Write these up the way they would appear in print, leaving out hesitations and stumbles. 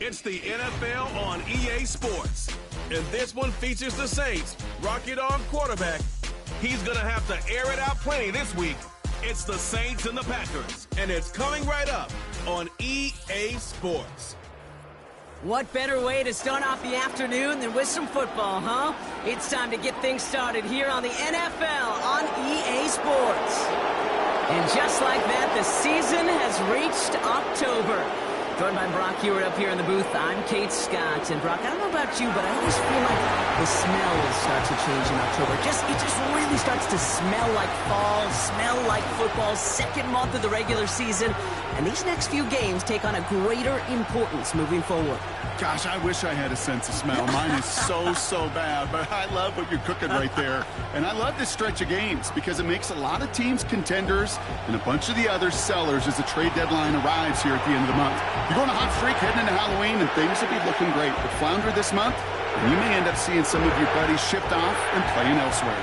It's the NFL on EA Sports. And this one features the Saints. Rocket Arm quarterback. He's going to have to air it out plenty this week. It's the Saints and the Packers. And it's coming right up on EA Sports. What better way to start off the afternoon than with some football, huh? It's time to get things started here on the NFL on EA Sports. And just like that, the season has reached October. Joined by Brock Hewitt up here in the booth. I'm Kate Scott. And Brock, I don't know about you, but I always feel like the smell starts to change in October. It just really starts to smell like fall, smell like football, second month of the regular season. And these next few games take on a greater importance moving forward. Gosh, I wish I had a sense of smell. Mine is so bad, but I love what you're cooking right there. And I love this stretch of games because it makes a lot of teams contenders and a bunch of the other sellers as the trade deadline arrives here at the end of the month. You're going a hot streak heading into Halloween, and things will be looking great. But flounder this month, and you may end up seeing some of your buddies shipped off and playing elsewhere.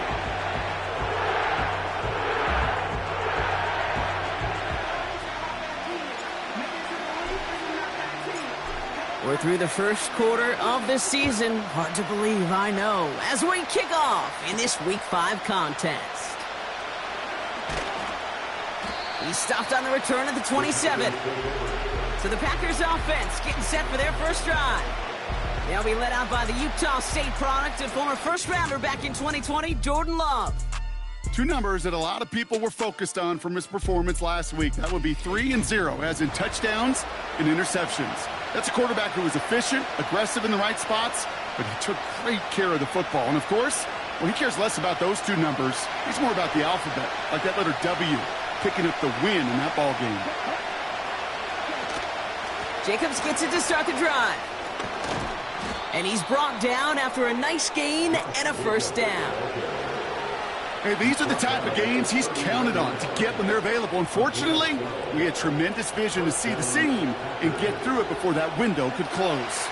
We're through the first quarter of the season. Hard to believe, I know, as we kick off in this Week 5 contest. He stopped on the return at the 27. So the Packers offense getting set for their first drive. They'll be led out by the Utah State product and former first-rounder back in 2020, Jordan Love. Two numbers that a lot of people were focused on from his performance last week. That would be 3 and 0, as in touchdowns and interceptions. That's a quarterback who was efficient, aggressive in the right spots, but he took great care of the football. And, of course, well, he cares less about those two numbers. He's more about the alphabet, like that letter W, picking up the win in that ball game. Jacobs gets it to start the drive. And he's brought down after a nice gain and a first down. Hey, these are the type of games he's counted on to get when they're available. Unfortunately, we had tremendous vision to see the seam and get through it before that window could close.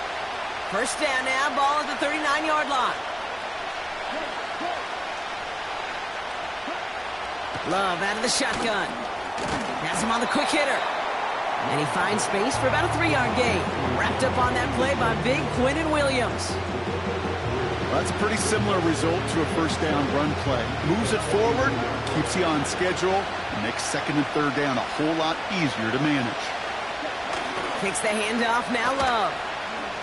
First down now, ball at the 39-yard line. Love out of the shotgun. Has him on the quick hitter. And he finds space for about a 3-yard gain. Wrapped up on that play by big Quinnen Williams. That's a pretty similar result to a first down run play. Moves it forward, keeps you on schedule, and makes second and third down a whole lot easier to manage. Kicks the handoff, now Love.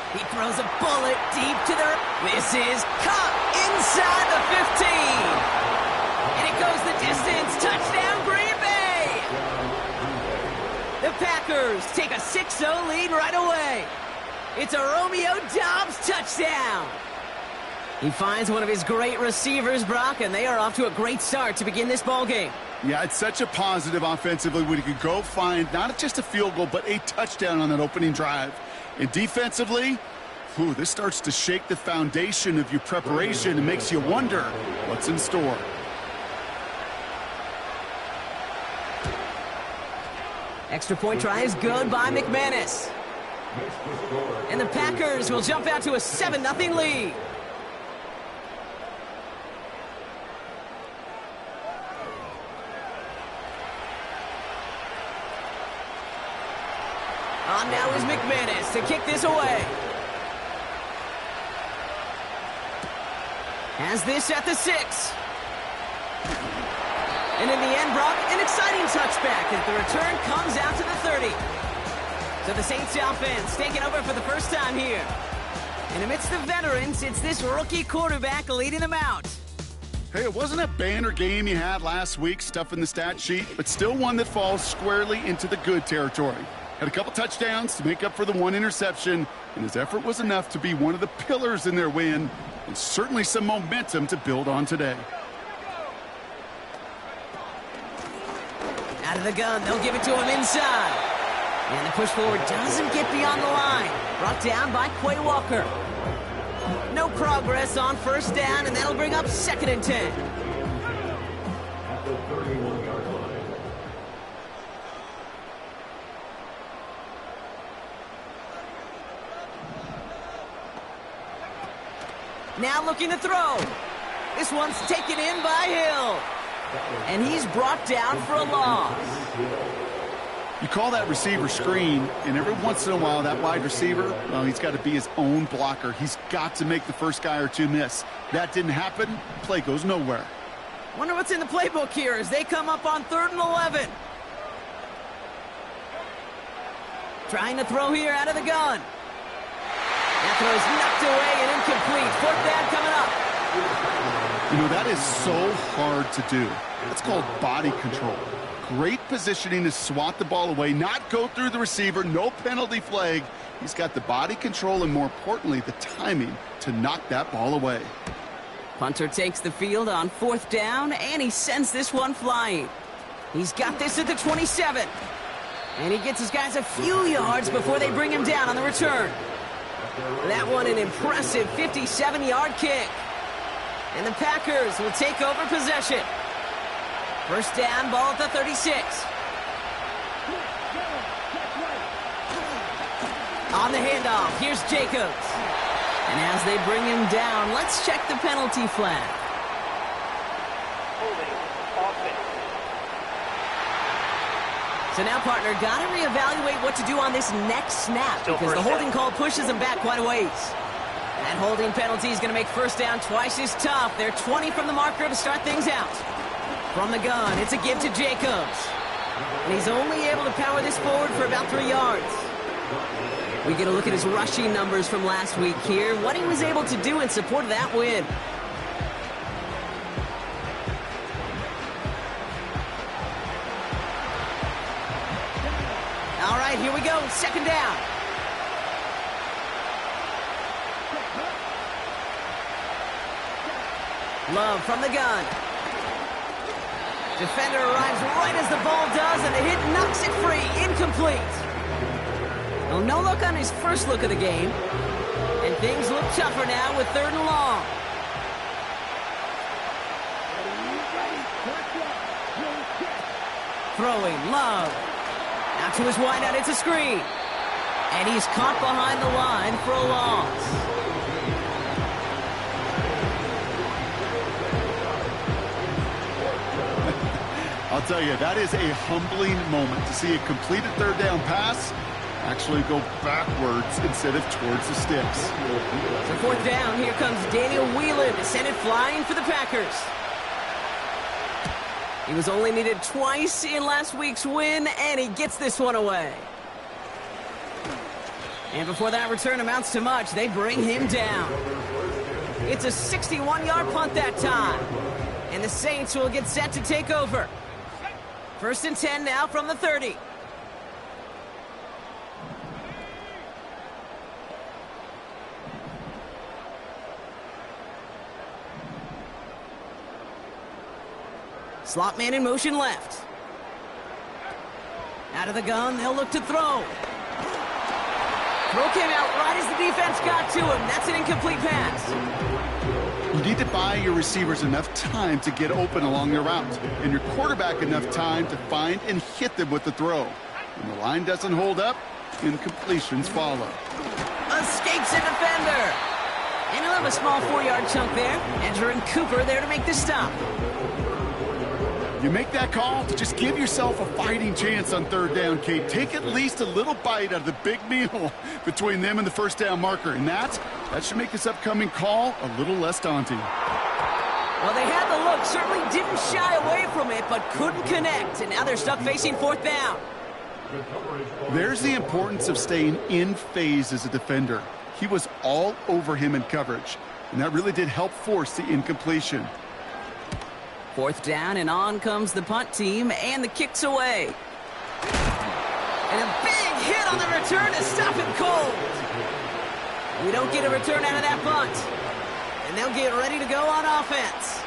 He throws a bullet deep to the... This is caught inside the 15. And it goes the distance. Touchdown, Green Bay. The Packers take a 6-0 lead right away. It's a Romeo Doubs touchdown. He finds one of his great receivers, Brock, and they are off to a great start to begin this ball game. Yeah, it's such a positive offensively when he could go find not just a field goal, but a touchdown on that opening drive. And defensively, this starts to shake the foundation of your preparation and makes you wonder what's in store. Extra point try is good by McManus. And the Packers will jump out to a 7-0 lead. On now is McManus to kick this away. Has this at the 6. And in the end, Brock, an exciting touchback as the return comes out to the 30. So the Saints offense taking over for the first time here. And amidst the veterans, it's this rookie quarterback leading them out. Hey, it wasn't a banner game you had last week, stuff in the stat sheet, but still one that falls squarely into the good territory. Had a couple touchdowns to make up for the one interception, and his effort was enough to be one of the pillars in their win, and certainly some momentum to build on today. Out of the gun, they'll give it to him inside. And the push forward doesn't get beyond the line. Brought down by Quay Walker. No progress on first down, and that'll bring up 2nd and 10. At the 31-yard line. Now looking to throw. This one's taken in by Hill. And he's brought down for a loss. You call that receiver screen, and every once in a while, that wide receiver, well, he's got to be his own blocker. He's got to make the first guy or two miss. That didn't happen. Play goes nowhere. Wonder what's in the playbook here as they come up on 3rd and 11. Trying to throw here out of the gun. That throw is knocked away and incomplete. 4th down coming up. You know, that is so hard to do. That's called body control. Great positioning to swat the ball away, not go through the receiver, no penalty flag. He's got the body control and, more importantly, the timing to knock that ball away. Punter takes the field on 4th down, and he sends this one flying. He's got this at the 27. And he gets his guys a few yards before they bring him down on the return. That one an impressive 57-yard kick. And the Packers will take over possession. 1st down, ball at the 36. On the handoff, here's Jacobs. And as they bring him down, let's check the penalty flag. So now, partner, got to reevaluate what to do on this next snap because the holding call pushes him back quite a ways. That holding penalty is going to make 1st down twice as tough. They're 20 from the marker to start things out. From the gun, it's a give to Jacobs. And he's only able to power this forward for about 3 yards. We get a look at his rushing numbers from last week here, what he was able to do in support of that win. All right, here we go, 2nd down. Love from the gun. Defender arrives right as the ball does, and the hit knocks it free. Incomplete. Well, no look on his first look of the game. And things look tougher now with 3rd and long. Throwing, Love. Out to his wideout, it's a screen. And he's caught behind the line for a loss. I'll tell you, that is a humbling moment to see a completed 3rd down pass actually go backwards instead of towards the sticks. So 4th down, here comes Daniel Whelan to send it flying for the Packers. He was only needed twice in last week's win, and he gets this one away. And before that return amounts to much, they bring him down. It's a 61-yard punt that time. And the Saints will get set to take over. 1st and 10 now from the 30. Slot man in motion left. Out of the gun, they'll look to throw. Throw came out right as the defense got to him. That's an incomplete pass. You need to buy your receivers enough time to get open along their route, and your quarterback enough time to find and hit them with the throw. When the line doesn't hold up, incompletions follow. Escapes a defender. And he'll have a small 4-yard chunk there. Andrew Cooper there to make the stop. You make that call to just give yourself a fighting chance on 3rd down, Kate. Take at least a little bite out of the big meal between them and the 1st down marker. And that should make this upcoming call a little less daunting. Well, they had the look, certainly didn't shy away from it, but couldn't connect. And now they're stuck facing 4th down. There's the importance of staying in phase as a defender. He was all over him in coverage, and that really did help force the incompletion. 4th down, and on comes the punt team, and the kick's away. And a big hit on the return to stop it cold. We don't get a return out of that punt. And they'll get ready to go on offense.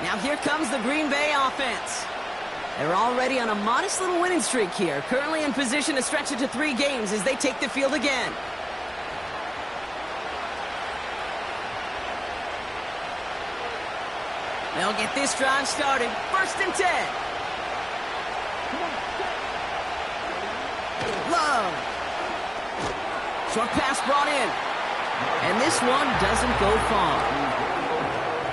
Now here comes the Green Bay offense. They're already on a modest little winning streak here, currently in position to stretch it to 3 games as they take the field again. They'll get this drive started. 1st and 10. Love. Short pass brought in. And this one doesn't go far.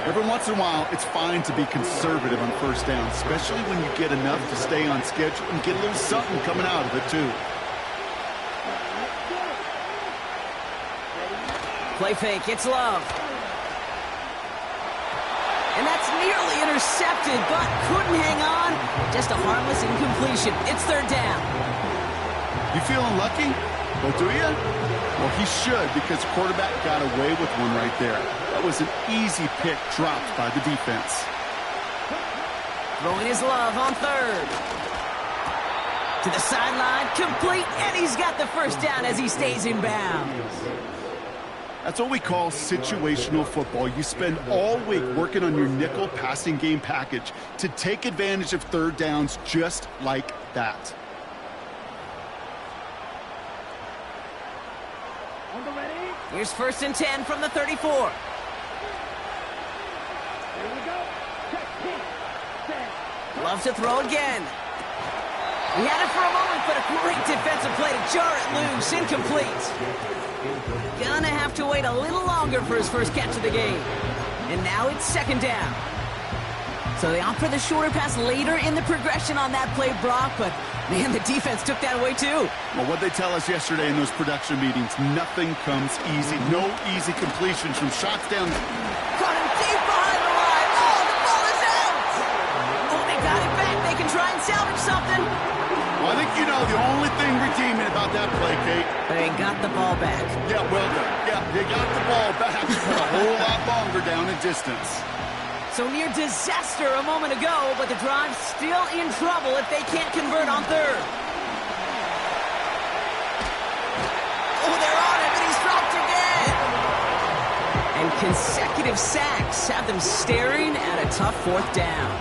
Every once in a while, it's fine to be conservative on first down, especially when you get enough to stay on schedule and get a little something coming out of it, too. Play fake, it's Love. And that's nearly intercepted, but couldn't hang on. Just a harmless incompletion. It's third down. You feeling lucky? Well, do you? Well, he should, because the quarterback got away with one right there. That was an easy pick dropped by the defense. Throwing his Love on third. To the sideline, complete, and he's got the first down as he stays in bounds. That's what we call situational football. You spend all week working on your nickel passing game package to take advantage of third downs just like that. Here's 1st and 10 from the 34. Love to throw again. He had it for a moment, but a great defensive play to jar it loose. Incomplete. Gonna have to wait a little longer for his first catch of the game. And now it's 2nd down. So they opt for the shorter pass later in the progression on that play, Brock, but man, the defense took that away too. Well, what they tell us yesterday in those production meetings, nothing comes easy. No easy completions from shots down. Caught him deep behind the line. Oh, the ball is out! Oh, they got it back. They can try and salvage something. Well, I think you know the only thing redeeming about that play, Kate. They got the ball back. Yeah, well done. Yeah, they got the ball back, but a whole lot longer down in distance. So near disaster a moment ago, but the drive's still in trouble if they can't convert on third. Oh, they're on him, and he's dropped again. And consecutive sacks have them staring at a tough 4th down.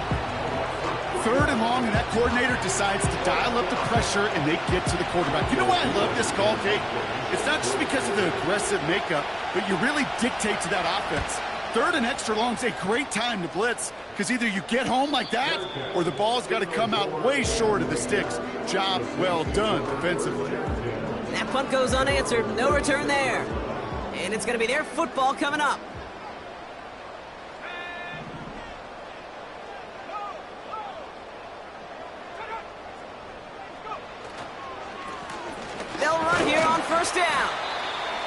3rd and long, and that coordinator decides to dial up the pressure, and they get to the quarterback. You know why I love this call, Kate? It's not just because of the aggressive makeup, but you really dictate to that offense. 3rd and extra long is a great time to blitz, because either you get home like that, or the ball's got to come out way short of the sticks. Job well done defensively. That punt goes unanswered. No return there. And it's going to be their football coming up. They'll run here on 1st down.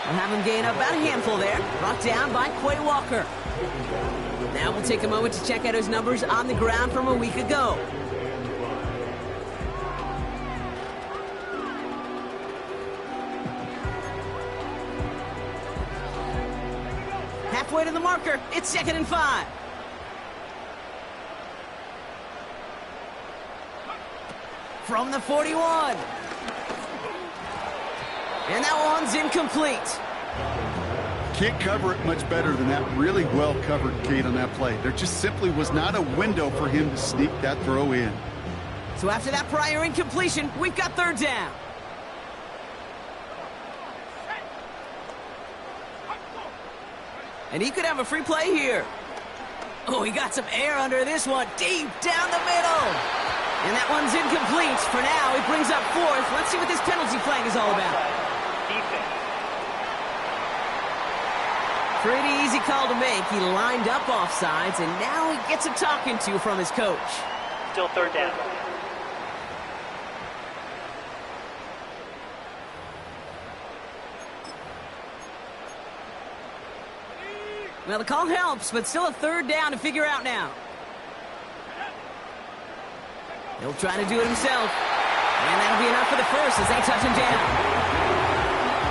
We'll have him gain about a handful there. Brought down by Quay Walker. Now we'll take a moment to check out his numbers on the ground from a week ago. Halfway to the marker. It's 2nd and 5. From the 41. And that one's incomplete. Can't cover it much better than that. Really well covered, Kate, on that play. There just simply was not a window for him to sneak that throw in. So after that prior incompletion, we've got 3rd down. And he could have a free play here. Oh, he got some air under this one. Deep down the middle. And that one's incomplete. For now, he brings up 4th. Let's see what this penalty flag is all about. Pretty easy call to make. He lined up offsides, and now he gets a talking to from his coach. Still 3rd down. Well, the call helps, but still a 3rd down to figure out now. He'll try to do it himself. And that'll be enough for the first as they touch him down.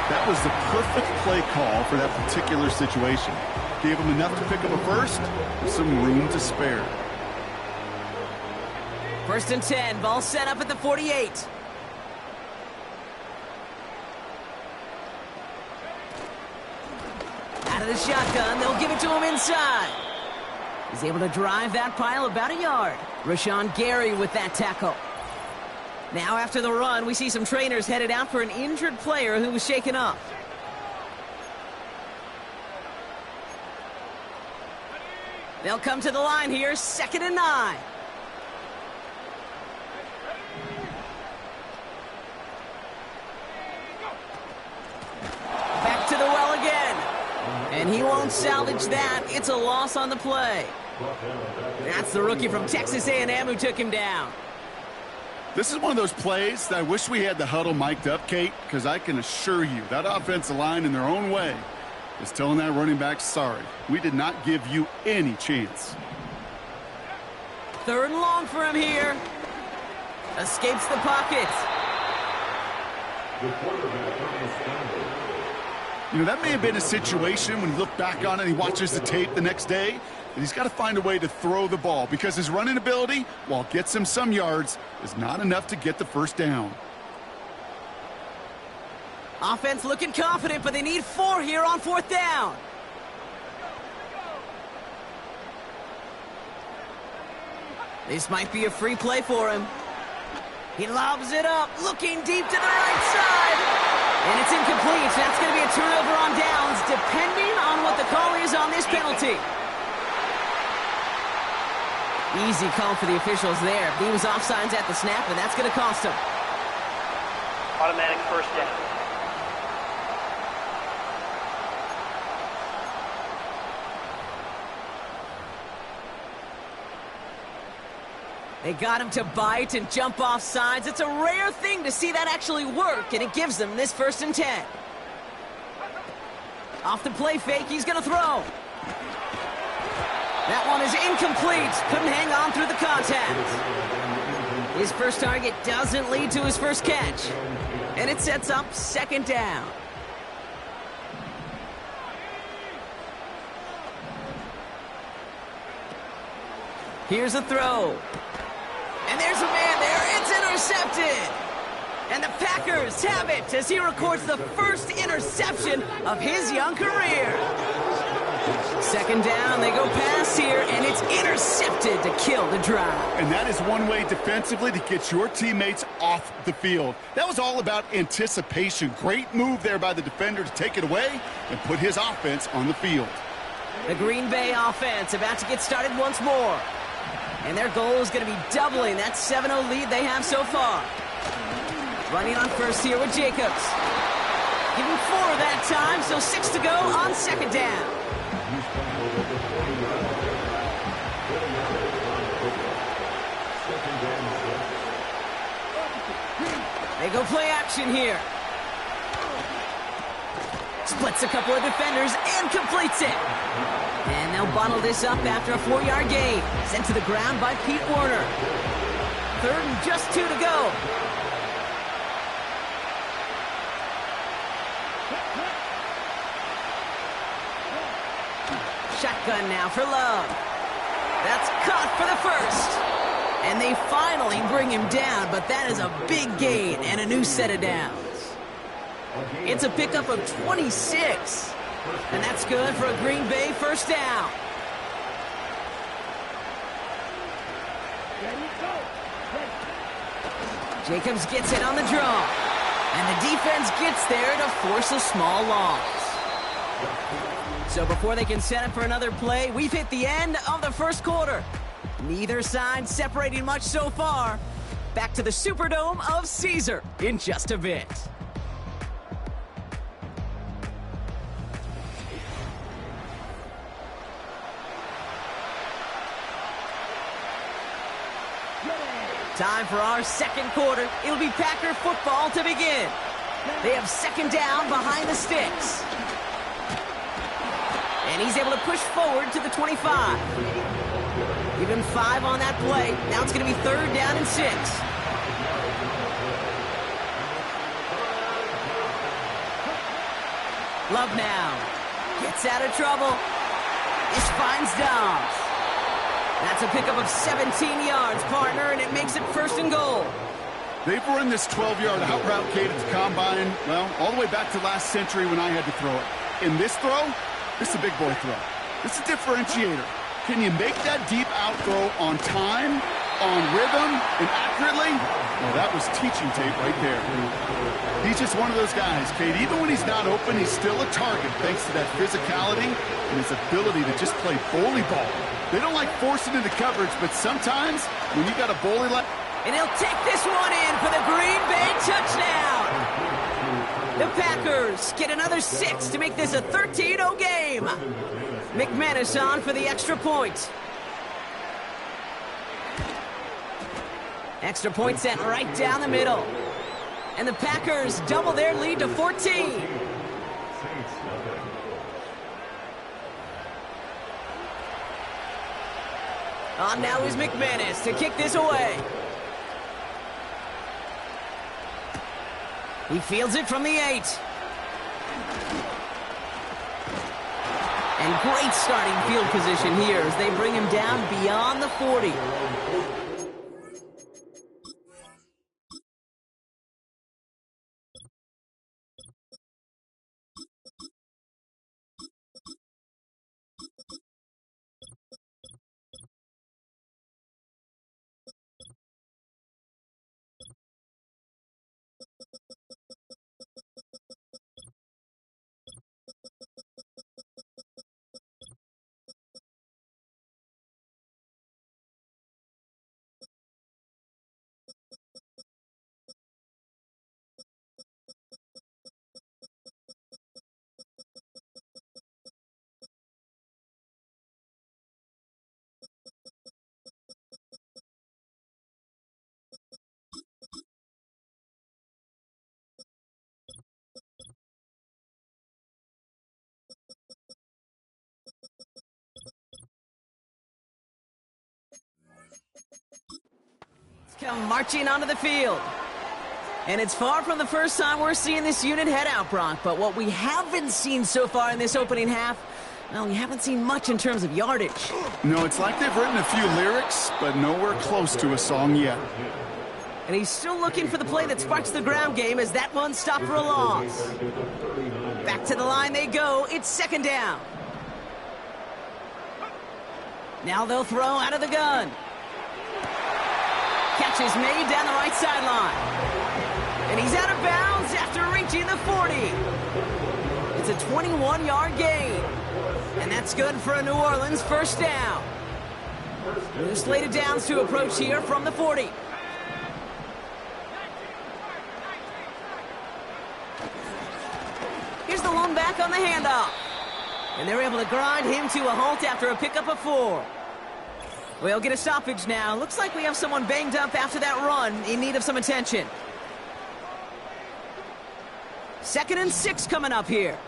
That was the perfect play call for that particular situation. Gave him enough to pick up a first, with some room to spare. 1st and 10, ball set up at the 48. Out of the shotgun, they'll give it to him inside. He's able to drive that pile about a yard. Rashawn Gary with that tackle. Now after the run, we see some trainers headed out for an injured player who was shaken up. They'll come to the line here, 2nd and 9. Back to the well again. And And he won't salvage that. It's a loss on the play. That's the rookie from Texas A&M who took him down. This is one of those plays that I wish we had the huddle mic'd up, Kate, because I can assure you that offensive line in their own way is telling that running back, sorry, we did not give you any chance. 3rd and long for him here. Escapes the pocket. The quarterback is scrambled. You know, that may have been a situation when you look back on it and he watches the tape the next day, and he's got to find a way to throw the ball because his running ability, while it gets him some yards, is not enough to get the first down. Offense looking confident, but they need 4 here on 4th down. This might be a free play for him. He lobs it up, looking deep to the right side. And it's incomplete. That's going to be a turnover on downs, depending on what the call is on this penalty. Easy call for the officials there. He was offsides at the snap, and that's going to cost him. Automatic first down. They got him to bite and jump off sides. It's a rare thing to see that actually work, and it gives them this 1st and 10. Off the play fake, he's going to throw. That one is incomplete. Couldn't hang on through the contact. His first target doesn't lead to his first catch. And it sets up 2nd down. Here's a throw. And there's a man there. It's intercepted. And the Packers have it as he records the first interception of his young career. 2nd down, they go pass here, and it's intercepted to kill the drive. And that is one way defensively to get your teammates off the field. That was all about anticipation. Great move there by the defender to take it away and put his offense on the field. The Green Bay offense about to get started once more. And their goal is going to be doubling that 7-0 lead they have so far. Running on first here with Jacobs. Give him 4 that time, so 6 to go on 2nd down. They go play action here. Splits a couple of defenders and completes it. And they'll bottle this up after a 4-yard gain. Sent to the ground by Pete Werner. 3rd and just 2 to go. Shotgun now for Love. That's caught for the first. And they finally bring him down, but that is a big gain and a new set of downs. It's a pickup of 26. And that's good for a Green Bay 1st down. Jacobs gets it on the draw. And the defense gets there to force a small loss. So before they can set up for another play, we've hit the end of the 1st quarter. Neither side separating much so far. Back to the Superdome of Caesar in just a bit. Time for our 2nd quarter. It'll be Packer football to begin. They have 2nd down behind the sticks. And he's able to push forward to the 25. Give him 5 on that play. Now it's going to be 3rd down and 6. Love now. Gets out of trouble. This finds Dobbs. That's a pickup of 17 yards, partner, and it makes it 1st and goal. They've run this 12-yard out route, Kate, at the combine, well, all the way back to last century when I had to throw it. In this throw, this is a big boy throw. This is a differentiator. Can you make that deep out throw on time, on rhythm, and accurately? Well, that was teaching tape right there. He's just one of those guys, Kate. Even when he's not open, he's still a target thanks to that physicality and his ability to just play bully ball. They don't like forcing into coverage, but sometimes when you got a bully like... And he'll take this one in for the Green Bay touchdown. The Packers get another 6 to make this a 13-0 game. game. McManus on for the extra point. Extra point sent right down the middle. And the Packers double their lead to 14. On now is McManus to kick this away. He fields it from the 8. And great starting field position here as they bring him down beyond the 40. Come marching onto the field. And it's far from the first time we're seeing this unit head out, Brock. But what we haven't seen so far in this opening half, well, we haven't seen much in terms of yardage. No, it's like they've written a few lyrics, but nowhere close to a song yet. And he's still looking for the play that sparks the ground game as that one stopped for a loss. Back to the line they go. It's second down. Now they'll throw out of the gun. Catch is made down the right sideline. And he's out of bounds after reaching the 40. It's a 21-yard gain. And that's good for a New Orleans first down. New slated downs to approach here from the 40. Here's the lone back on the handoff. And they're able to grind him to a halt after a pickup of 4. We'll get a stoppage now. Looks like we have someone banged up after that run in need of some attention. 2nd and 6 coming up here.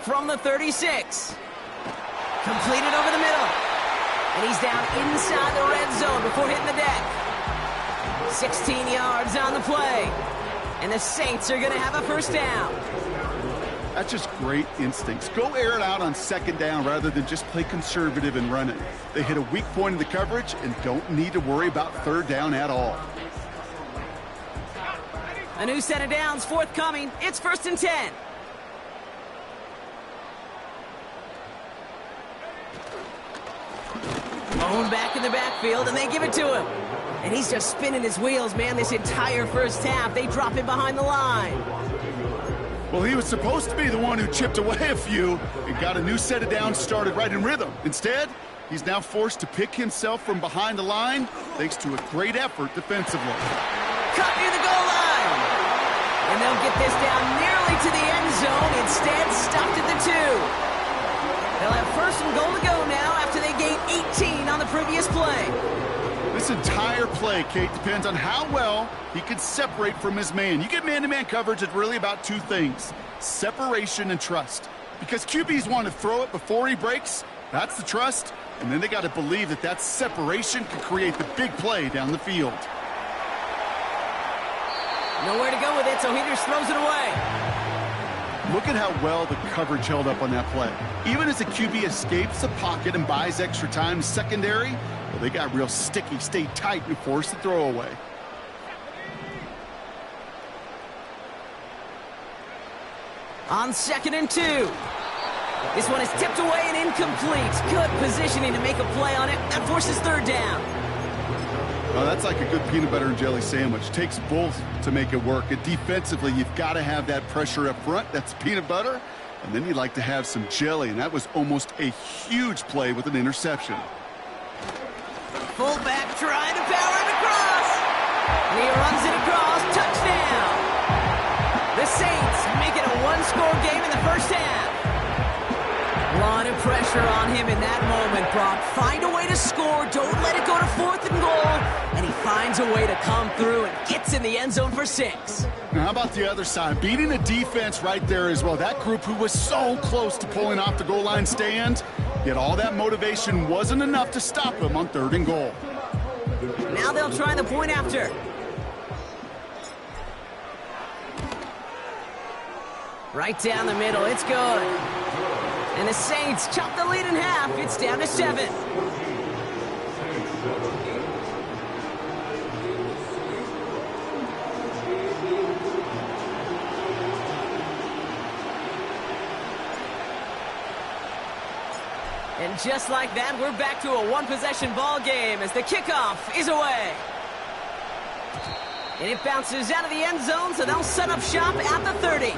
From the 36. Completed over the middle. And he's down inside the red zone before hitting the deck. 16 yards on the play. And the Saints are going to have a first down. That's just great instincts. Go air it out on second down rather than just play conservative and run it. They hit a weak point in the coverage and don't need to worry about third down at all. A new set of downs forthcoming. It's 1st and 10. Bone back in the backfield, and they give it to him. And he's just spinning his wheels, man, this entire first half. They drop him behind the line. Well, he was supposed to be the one who chipped away a few and got a new set of downs started right in rhythm. Instead, he's now forced to pick himself from behind the line thanks to a great effort defensively. Cut near the goal line. And they'll get this down nearly to the end zone. Instead, stopped at the 2. They'll have 1st and goal to go now after they gained 18 on the previous play. This entire play, Kate, depends on how well he can separate from his man. You get man-to-man coverage, it's really about 2 things, separation and trust. Because QBs want to throw it before he breaks, that's the trust, and then they got to believe that that separation can create the big play down the field. Nowhere to go with it, so he just throws it away. Look at how well the coverage held up on that play. Even as the QB escapes the pocket and buys extra time secondary, well, they got real sticky, stayed tight, and forced the throw away. On 2nd and 2. This one is tipped away and incomplete. Good positioning to make a play on it. That forces third down. Well, that's like a good peanut butter and jelly sandwich. Takes both to make it work. And defensively, you've got to have that pressure up front. That's peanut butter. And then you'd like to have some jelly. And that was almost a huge play with an interception. Fullback trying to power it across. And he runs it across. Touchdown. Saints make it a one-score game in the first half. A lot of pressure on him in that moment, Brock. Find a way to score. Don't let it go to 4th and goal. And he finds a way to come through and gets in the end zone for 6. Now, how about the other side? Beating the defense right there as well. That group who was so close to pulling off the goal line stand, yet all that motivation wasn't enough to stop him on 3rd and goal. Now they'll try the point after. Right down the middle. It's good. And the Saints chop the lead in half. It's down to 7. And just like that, we're back to a one-possession ball game as the kickoff is away. And it bounces out of the end zone, so they'll set up shop at the 30.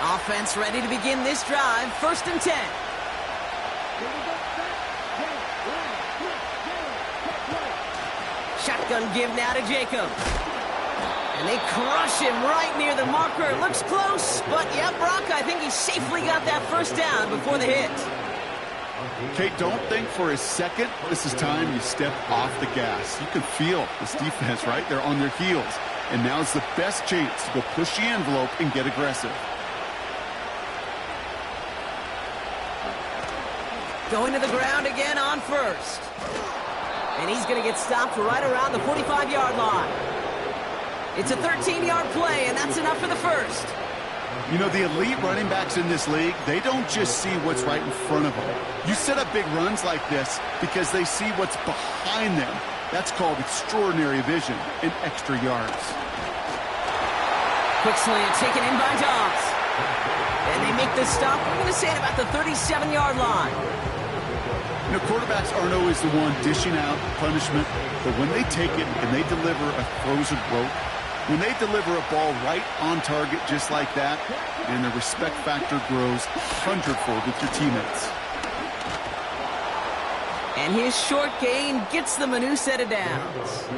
Offense ready to begin this drive. 1st and 10. Shotgun give now to Jacob. And they crush him right near the marker. Looks close, but yeah, Brock, I think he safely got that first down before the hit. Kate, don't think for a second this is time you step off the gas. You can feel this defense right there on their heels. And now's the best chance to go push the envelope and get aggressive. Going to the ground again on 1st. And he's going to get stopped right around the 45-yard line. It's a 13-yard play, and that's enough for the 1st. You know, the elite running backs in this league, they don't just see what's right in front of them. You set up big runs like this because they see what's behind them. That's called extraordinary vision and extra yards. Quick slant taken in by Dobbs. And they make the stop, I'm going to say, at about the 37-yard line. You know, quarterbacks aren't always the one dishing out punishment, but when they take it and they deliver a frozen rope, when they deliver a ball right on target just like that, and the respect factor grows 100-fold with your teammates. And his short gain gets them a new set of downs.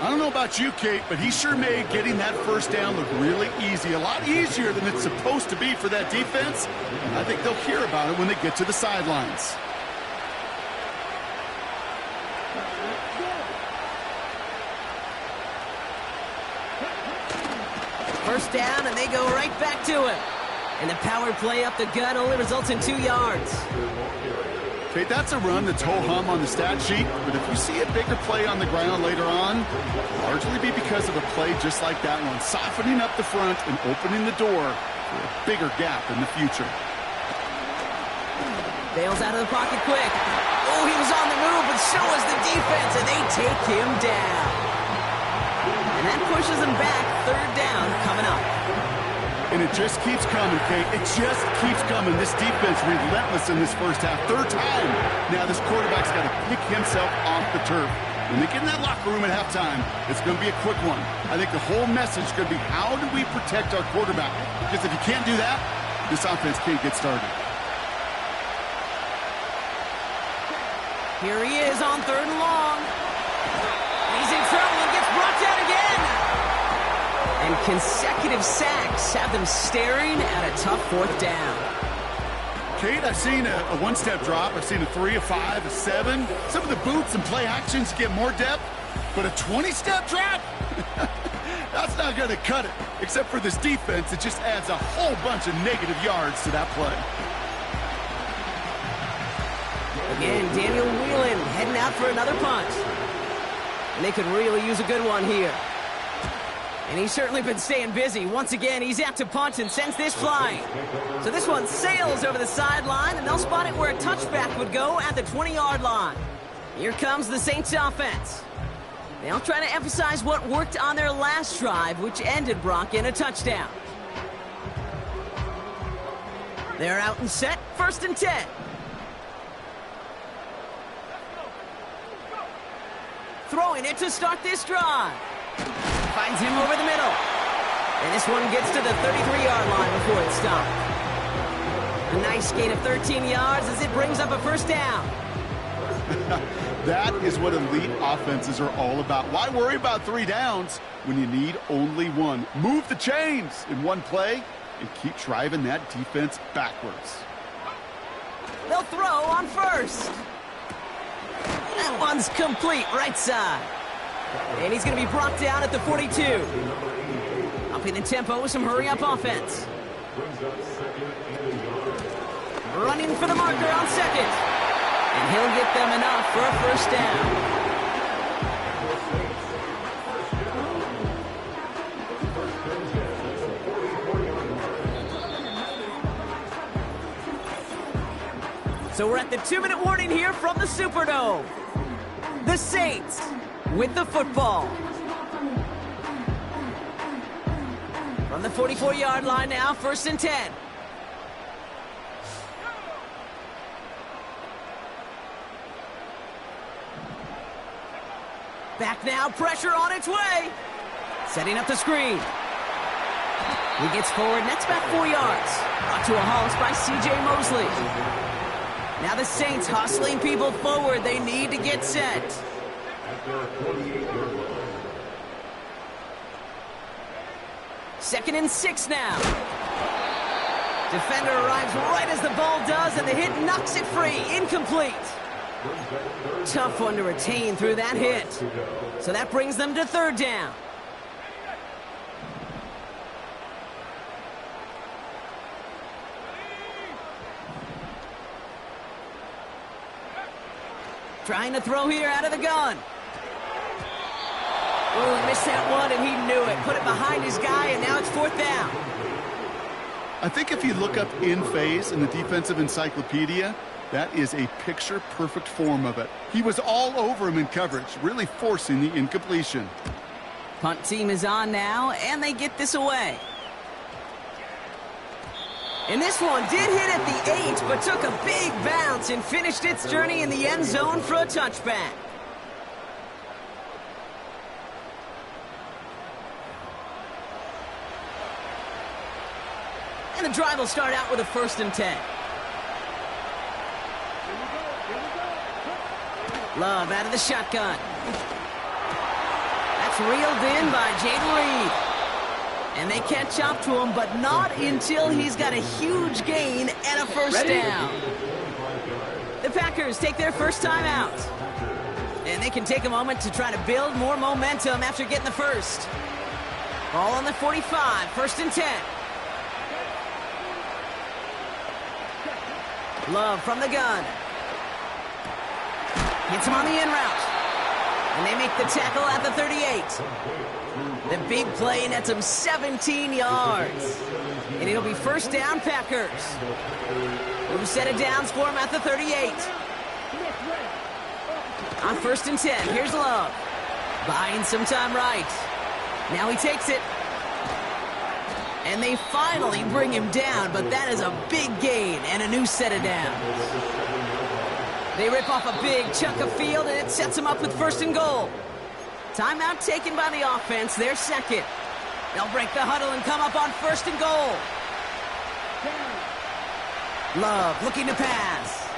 I don't know about you, Kate, but he sure made getting that first down look really easy. A lot easier than it's supposed to be for that defense. And I think they'll hear about it when they get to the sidelines. First down, and they go right back to it. And the power play up the gut only results in 2 yards. Okay, that's a run that's ho-hum on the stat sheet, but if you see a bigger play on the ground later on, it'll largely be because of a play just like that one, softening up the front and opening the door for a bigger gap in the future. Bails out of the pocket quick. Oh, he was on the move, but so was the defense, and they take him down. And that pushes them back. 3rd down coming up. And it just keeps coming, Kate. It just keeps coming. This defense relentless in this first half. 3rd time. Now this quarterback's got to pick himself off the turf. When they get in that locker room at halftime, it's going to be a quick one. I think the whole message is going to be, how do we protect our quarterback? Because if you can't do that, this offense can't get started. Here he is on 3rd and long. He's in trouble and gets brought down again. And consecutive sacks have them staring at a tough 4th down. Kate, I've seen a one-step drop. I've seen a 3, a 5, a 7. Some of the boots and play actions get more depth, but a 20-step drop? That's not going to cut it. Except for this defense, it just adds a whole bunch of negative yards to that play. Again, Daniel Whelan heading out for another punt. And they could really use a good one here. And he's certainly been staying busy. Once again, he's out to punt and sends this flying. So this one sails over the sideline, and they'll spot it where a touchback would go at the 20-yard line. Here comes the Saints offense. They'll try to emphasize what worked on their last drive, which ended, Brock, in a touchdown. They're out and set. 1st and 10. Throwing it to start this drive. Finds him over the middle. And this one gets to the 33-yard line before it's stopped. A nice gain of 13 yards as it brings up a first down. That is what elite offenses are all about. Why worry about 3 downs when you need only 1? Move the chains in one play and keep driving that defense backwards. They'll throw on first. That one's complete, right side. And he's going to be brought down at the 42. Upping the tempo with some hurry-up offense. Running for the marker on second. And he'll get them enough for a first down. So we're at the 2-minute warning here from the Superdome. The Saints with the football. From the 44-yard line now, 1st and 10. Back now, pressure on its way. Setting up the screen. He gets forward, nets back 4 yards. Brought to a halt by C.J. Mosley. Now the Saints hustling people forward. They need to get set. Second and 6 now. Defender arrives right as the ball does, and the hit knocks it free. Incomplete. Tough one to retain through that hit. So that brings them to 3rd down. Trying to throw here out of the gun. Oh, he missed that one, and he knew it. Put it behind his guy, and now it's 4th down. I think if you look up in phase in the defensive encyclopedia, that is a picture-perfect form of it. He was all over him in coverage, really forcing the incompletion. Punt team is on now, and they get this away. And this one did hit at the 8, but took a big bounce and finished its journey in the end zone for a touchback. And the drive will start out with a 1st and 10. Love out of the shotgun. That's reeled in by Jaden Reed. And they catch up to him, but not until he's got a huge gain and a first down. The Packers take their first time out. And they can take a moment to try to build more momentum after getting the first. Ball on the 45, 1st and 10. Love from the gun. Gets him on the in route. And they make the tackle at the 38. The big play nets him 17 yards. And it'll be 1st down, Packers. Who set it down for him at the 38. On 1st and 10, here's Love. Buying some time right. Now he takes it. And they finally bring him down, but that is a big gain and a new set of downs. They rip off a big chunk of field, and it sets them up with 1st and goal. Timeout taken by the offense, their second. They'll break the huddle and come up on 1st and goal. Love looking to pass.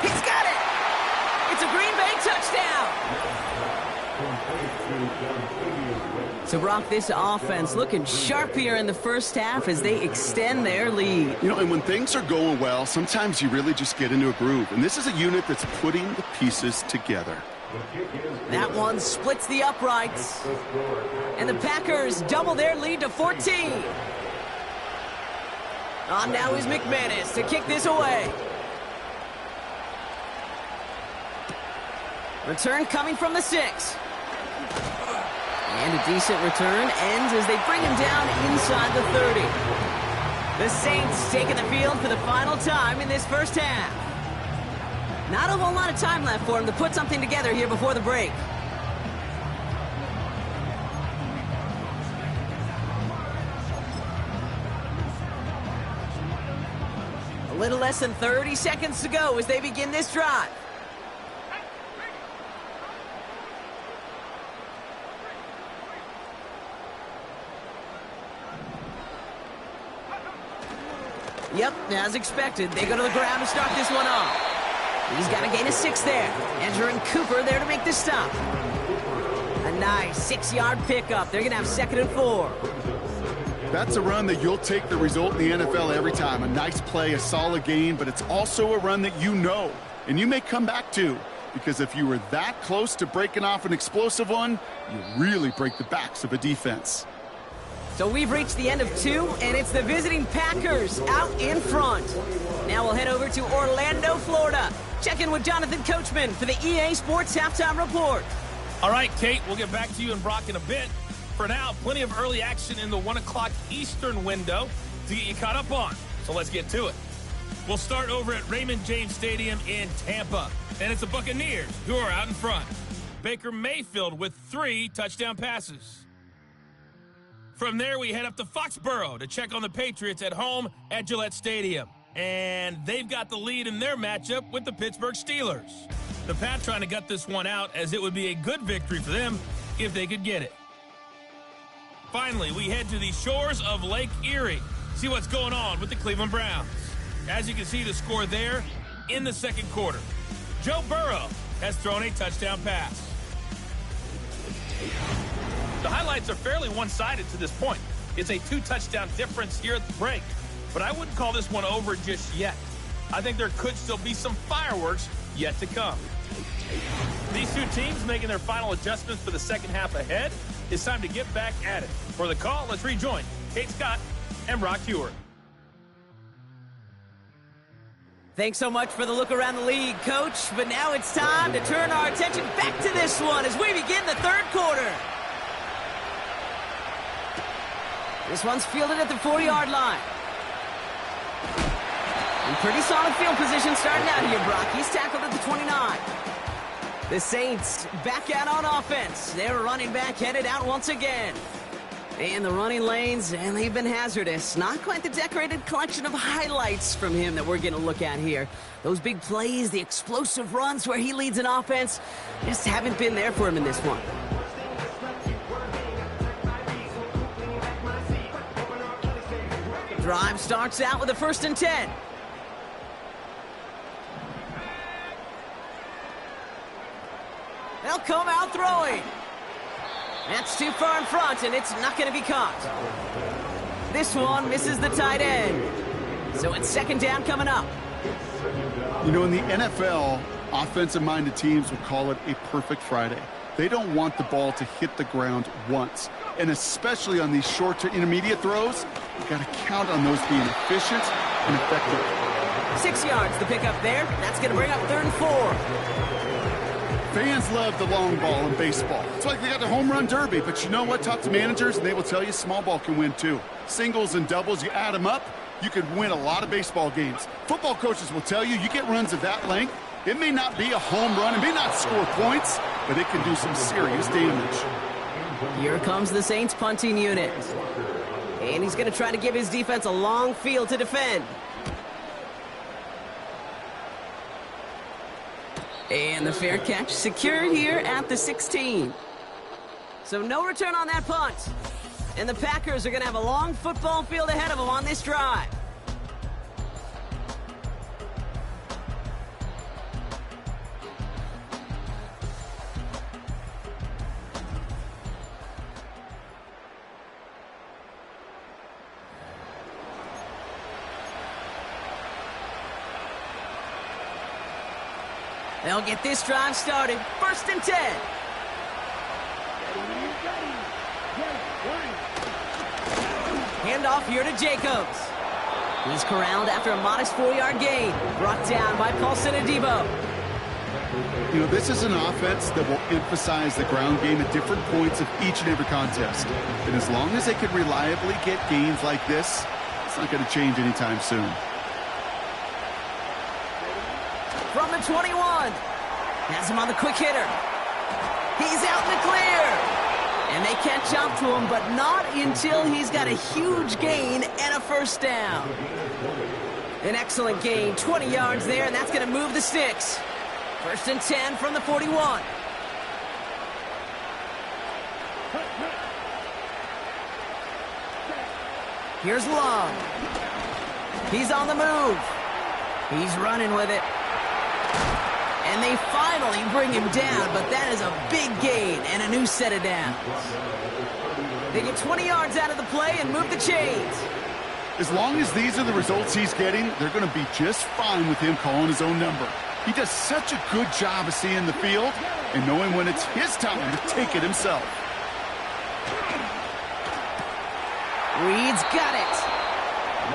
He's got it! It's a Green Bay touchdown! So, Brock, this offense looking sharp here in the first half as they extend their lead. You know, and when things are going well, sometimes you really just get into a groove. And this is a unit that's putting the pieces together. That one splits the uprights. And the Packers double their lead to 14. On now is McManus to kick this away. Return coming from the 6. And a decent return ends as they bring him down inside the 30. The Saints taking the field for the final time in this first half. Not a whole lot of time left for him to put something together here before the break. A little less than 30 seconds to go as they begin this drive. Yep, as expected. They go to the ground to start this one off. He's got a gain of 6 there. Edger and Cooper there to make the stop. A nice 6-yard pickup. They're going to have 2nd and 4. That's a run that you'll take the result in the NFL every time. A nice play, a solid gain, but it's also a run that you know, and you may come back to, because if you were that close to breaking off an explosive one, you really break the backs of a defense. So we've reached the end of 2, and it's the visiting Packers out in front. Now we'll head over to Orlando, Florida. Check in with Jonathan Coachman for the EA Sports Halftime Report. All right, Kate, we'll get back to you and Brock in a bit. For now, plenty of early action in the 1 o'clock Eastern window to get you caught up on. So let's get to it. We'll start over at Raymond James Stadium in Tampa. And it's the Buccaneers who are out in front. Baker Mayfield with 3 touchdown passes. From there, we head up to Foxborough to check on the Patriots at home at Gillette Stadium. And they've got the lead in their matchup with the Pittsburgh Steelers. The Pats trying to gut this one out, as it would be a good victory for them if they could get it. Finally, we head to the shores of Lake Erie. See what's going on with the Cleveland Browns. As you can see, the score there in the 2nd quarter. Joe Burrow has thrown a touchdown pass. The highlights are fairly one-sided to this point. It's a 2-touchdown difference here at the break. But I wouldn't call this one over just yet. I think there could still be some fireworks yet to come. These two teams making their final adjustments for the second half ahead. It's time to get back at it. For the call, let's rejoin Kate Scott and Brock Hewer. Thanks so much for the look around the league, Coach. But now it's time to turn our attention back to this one as we begin the 3rd quarter. This one's fielded at the 40-yard line. In pretty solid field position starting out here, Brock. He's tackled at the 29. The Saints back out on offense. Their running back headed out once again. And the running lanes, and they've been hazardous. Not quite the decorated collection of highlights from him that we're going to look at here. Those big plays, the explosive runs where he leads an offense, just haven't been there for him in this one. Drive starts out with a 1st and 10. They'll come out throwing. That's too far in front, and it's not going to be caught. This one misses the tight end. So it's 2nd down coming up. You know, in the NFL, offensive-minded teams would call it a perfect Friday. They don't want the ball to hit the ground once. And especially on these short to intermediate throws, you've got to count on those being efficient and effective. 6 yards the pickup there. That's going to bring up 3rd and 4. Fans love the long ball in baseball. It's like they got the home run derby, but you know what? Talk to managers, and they will tell you small ball can win too. Singles and doubles, you add them up, you could win a lot of baseball games. Football coaches will tell you, you get runs of that length, it may not be a home run, it may not score points, but it can do some serious damage. Here comes the Saints punting unit. And he's going to try to give his defense a long field to defend. And the fair catch secured here at the 16. So no return on that punt. And the Packers are going to have a long football field ahead of them on this drive. They'll get this drive started. 1st and 10. Handoff here to Jacobs. He's corralled after a modest 4-yard gain. Brought down by Paulson Adebo. You know, this is an offense that will emphasize the ground game at different points of each and every contest. And as long as they can reliably get gains like this, it's not going to change anytime soon. From the 21. Has him on the quick hitter. He's out in the clear. And they catch up to him, but not until he's got a huge gain and a 1st down. An excellent gain, 20 yards there, and that's going to move the sticks. 1st and 10 from the 41. Here's Long. He's on the move. He's running with it. And they finally bring him down, but that is a big gain and a new set of downs. They get 20 yards out of the play and move the chains. As long as these are the results he's getting, they're going to be just fine with him calling his own number. He does such a good job of seeing the field and knowing when it's his time to take it himself. Reed's got it.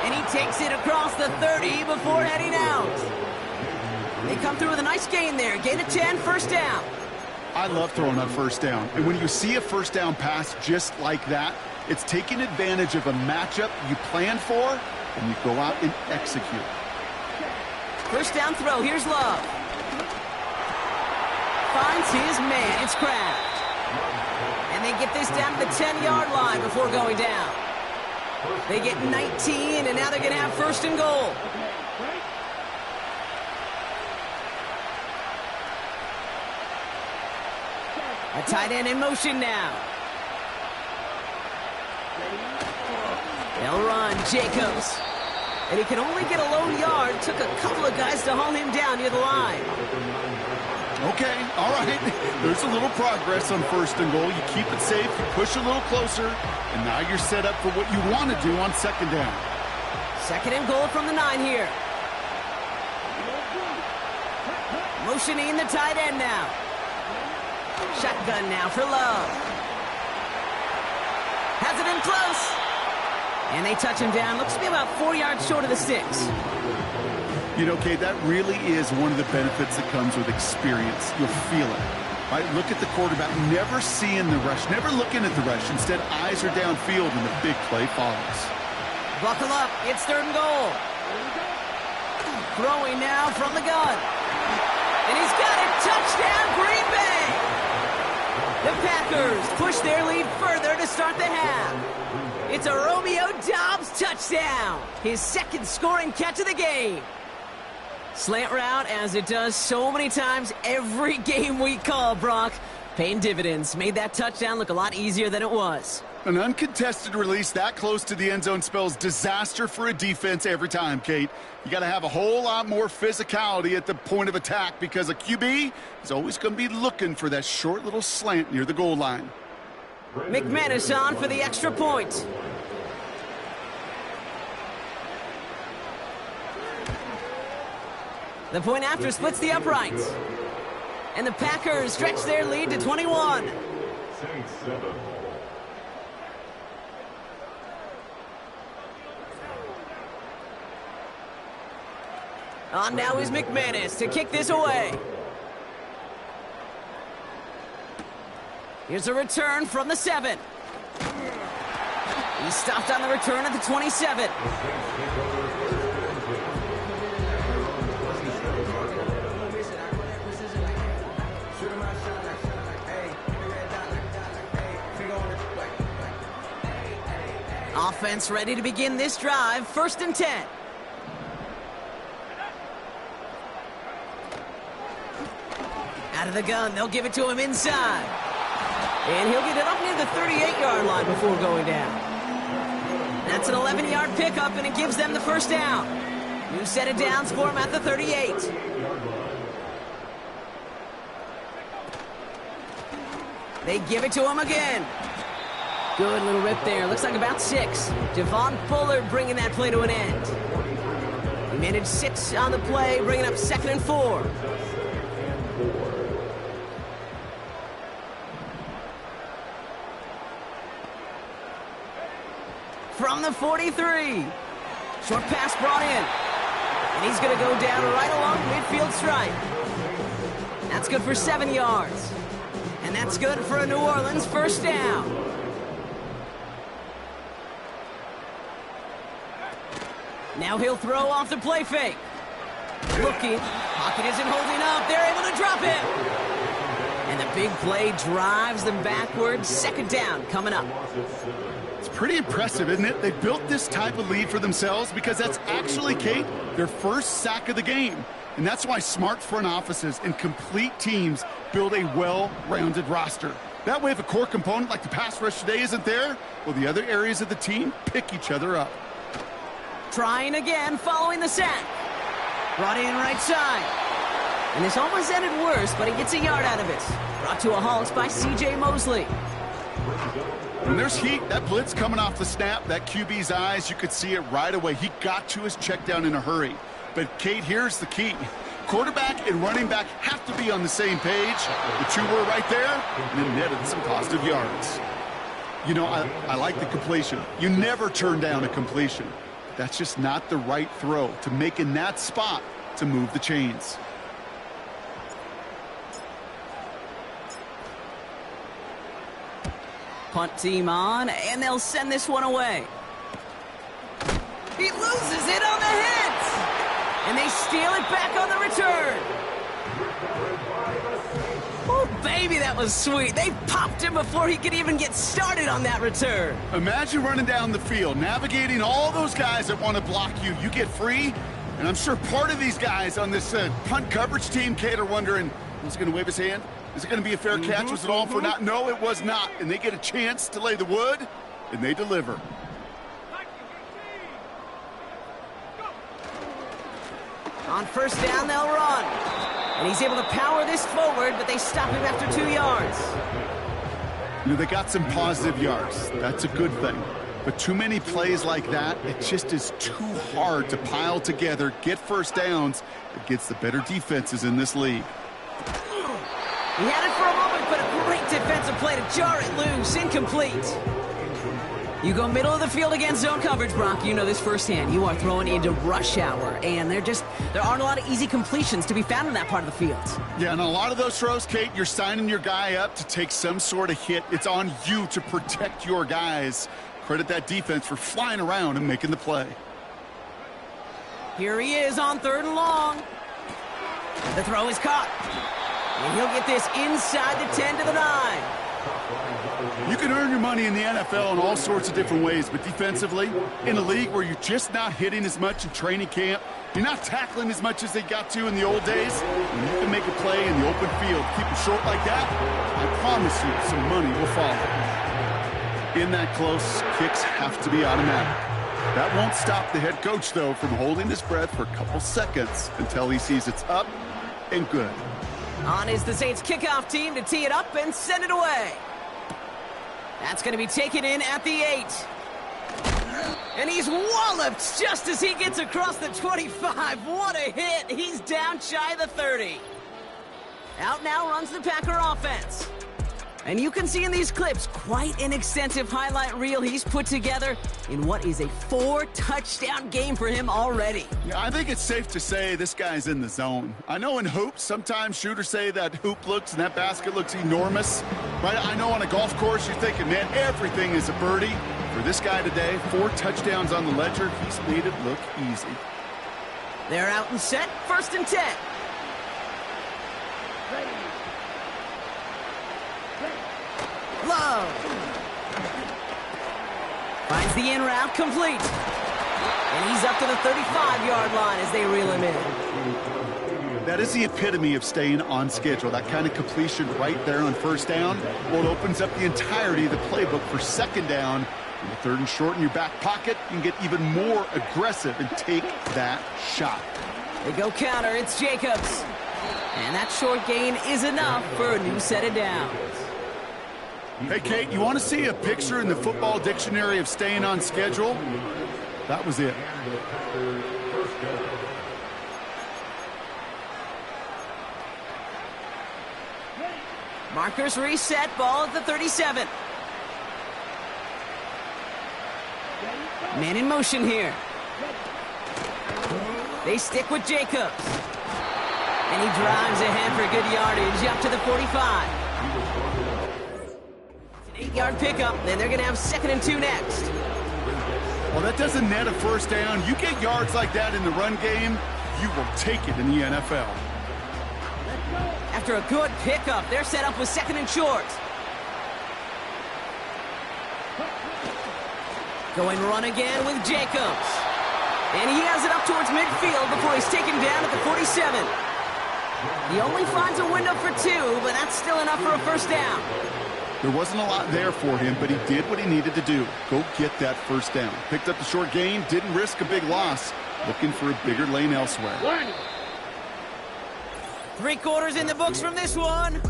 And he takes it across the 30 before heading out. They come through with a nice gain there. Gain of 10, first down. I love throwing on first down. And when you see a first down pass just like that, it's taking advantage of a matchup you planned for, and you go out and execute. First down throw. Here's Love. Finds his man. It's Kraft. And they get this down to the 10-yard line before going down. They get 19, and now they're going to have first and goal. A tight end in motion now. They'll run. Jacobs. And he can only get a lone yard. Took a couple of guys to haul him down near the line. Okay, all right. There's a little progress on first and goal. You keep it safe, you push a little closer, and now you're set up for what you want to do on second down. Second and goal from the 9 here. Motioning the tight end now. Shotgun now for Love. Has it in close. And they touch him down. Looks to be about 4 yards short of the sticks. You know, Kate, that really is one of the benefits that comes with experience. You'll feel it. Right? Look at the quarterback, never seeing the rush, never looking at the rush. Instead, eyes are downfield, and the big play follows. Buckle up. It's third and goal. Throwing now from the gun. And he's got it. Touchdown, Green Bay. The Packers push their lead further to start the half. It's a Romeo Doubs touchdown. His second scoring catch of the game. Slant route, as it does so many times every game we call, Brock. Paying dividends. Made that touchdown look a lot easier than it was. An uncontested release that close to the end zone spells disaster for a defense every time, Kate. You got to have a whole lot more physicality at the point of attack because a QB is always going to be looking for that short little slant near the goal line. McManus on for the extra point. The point after splits the uprights. And the Packers stretch their lead to 21. On now is McManus to kick this away. Here's a return from the 7. He stopped on the return at the 27. Offense ready to begin this drive. First and 10. Out of the gun, they'll give it to him inside. And he'll get it up near the 38-yard line before going down. That's an 11-yard pickup, and it gives them the first down. New set of downs for him at the 38. They give it to him again. Good little rip there. Looks like about 6. Javon Bullard bringing that play to an end. He managed 6 on the play, bringing up 2nd and 4. From the 43. Short pass brought in. And he's going to go down right along midfield stripe. That's good for 7 yards. And that's good for a New Orleans first down. Now he'll throw off the play fake. Looking. Pocket isn't holding up. They're able to drop it. And the big play drives them backwards. Second down coming up. It's pretty impressive, isn't it? They built this type of lead for themselves because that's actually, Kate, their first sack of the game. And that's why smart front offices and complete teams build a well-rounded roster. That way, if a core component like the pass rush today isn't there, well, the other areas of the team pick each other up. Trying again following the sack. Brought in right side. And this almost ended worse, but he gets a yard out of it. Brought to a halt by C.J. Mosley. When there's heat, that blitz coming off the snap, that QB's eyes, you could see it right away. He got to his check down in a hurry. But, Kate, here's the key. Quarterback and running back have to be on the same page. The two were right there, and it netted some positive yards. You know, I like the completion. You never turn down a completion. That's just not the right throw to make in that spot to move the chains. Punt team on, and they'll send this one away. He loses it on the hit! And they steal it back on the return. Oh, baby, that was sweet. They popped him before he could even get started on that return. Imagine running down the field, navigating all those guys that want to block you. You get free, and I'm sure part of these guys on this punt coverage team, Kate, are wondering, who's going to wave his hand? Is it going to be a fair catch? Was it all for naught? No, it was not. And they get a chance to lay the wood, and they deliver. On first down, they'll run. And he's able to power this forward, but they stop him after 2 yards. You know, they got some positive yards. That's a good thing. But too many plays like that, it just is too hard to pile together, get first downs against the better defenses in this league. He had it for a moment, but a great defensive play to jar it loose. Incomplete. You go middle of the field against zone coverage, Brock. You know this firsthand. You are throwing into rush hour, and there aren't a lot of easy completions to be found in that part of the field. Yeah, and a lot of those throws, Kate, you're signing your guy up to take some sort of hit. It's on you to protect your guys. Credit that defense for flying around and making the play. Here he is on 3rd and long. The throw is caught. And he'll get this inside the 10 to the 9. You can earn your money in the NFL in all sorts of different ways, but defensively, in a league where you're just not hitting as much in training camp, you're not tackling as much as they got to in the old days, when you can make a play in the open field, keep it short like that, I promise you some money will follow. In that close, kicks have to be automatic. That won't stop the head coach, though, from holding his breath for a couple seconds until he sees it's up and good. On is the Saints kickoff team to tee it up and send it away. That's going to be taken in at the 8. And he's walloped just as he gets across the 25. What a hit. He's down shy of the 30. Out now runs the Packer offense. And you can see in these clips quite an extensive highlight reel he's put together in what is a 4-touchdown game for him already. Yeah, I think it's safe to say this guy's in the zone. I know in hoops, sometimes shooters say that hoop looks and that basket looks enormous. Right? I know on a golf course you're thinking, man, everything is a birdie. For this guy today, 4 touchdowns on the ledger, he's made it look easy. They're out and set, 1st and 10. Love. Finds the in route complete. And he's up to the 35-yard line as they reel him in. That is the epitome of staying on schedule. That kind of completion right there on 1st down. Well, it opens up the entirety of the playbook for 2nd down. In the 3rd and short in your back pocket, you can get even more aggressive and take that shot. They go counter. It's Jacobs. And that short gain is enough for a new set of downs. Hey, Kate, you want to see a picture in the football dictionary of staying on schedule? That was it. Markers reset, ball at the 37. Man in motion here. They stick with Jacobs. And he drives ahead for good yardage up to the 45. 8-yard pickup, then they're going to have 2nd and 2 next. Well, that doesn't net a 1st down. You get yards like that in the run game, you will take it in the NFL. After a good pickup, they're set up with 2nd and short. Going run again with Jacobs. And he has it up towards midfield before he's taken down at the 47. He only finds a window for 2, but that's still enough for a 1st down. There wasn't a lot there for him, but he did what he needed to do. Go get that first down. Picked up the short gain, didn't risk a big loss. Looking for a bigger lane elsewhere. 3 quarters in the books from this one.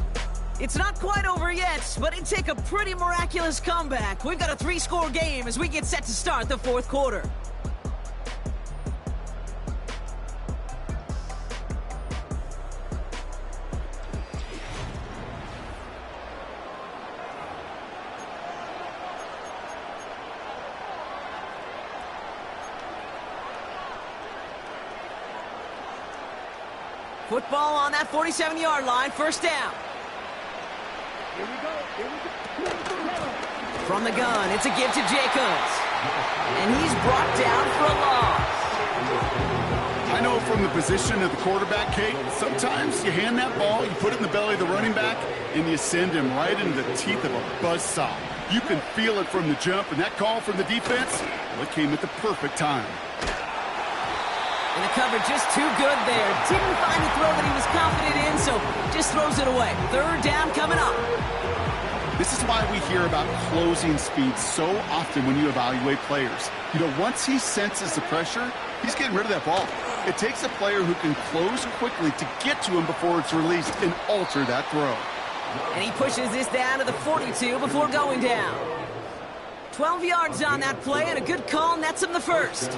It's not quite over yet, but it'd take a pretty miraculous comeback. We've got a 3-score game as we get set to start the 4th quarter. Football on that 47-yard line, first down. From the gun, it's a give to Jacobs. And he's brought down for a loss. I know from the position of the quarterback, Kate, sometimes you hand that ball, you put it in the belly of the running back, and you send him right into the teeth of a buzzsaw. You can feel it from the jump, and that call from the defense, well, it came at the perfect time. And the cover just too good there. Didn't find a throw that he was confident in, so just throws it away. 3rd down coming up. This is why we hear about closing speed so often when you evaluate players. You know, once he senses the pressure, he's getting rid of that ball. It takes a player who can close quickly to get to him before it's released and alter that throw. And he pushes this down to the 42 before going down. 12 yards on that play, and a good call nets him the first.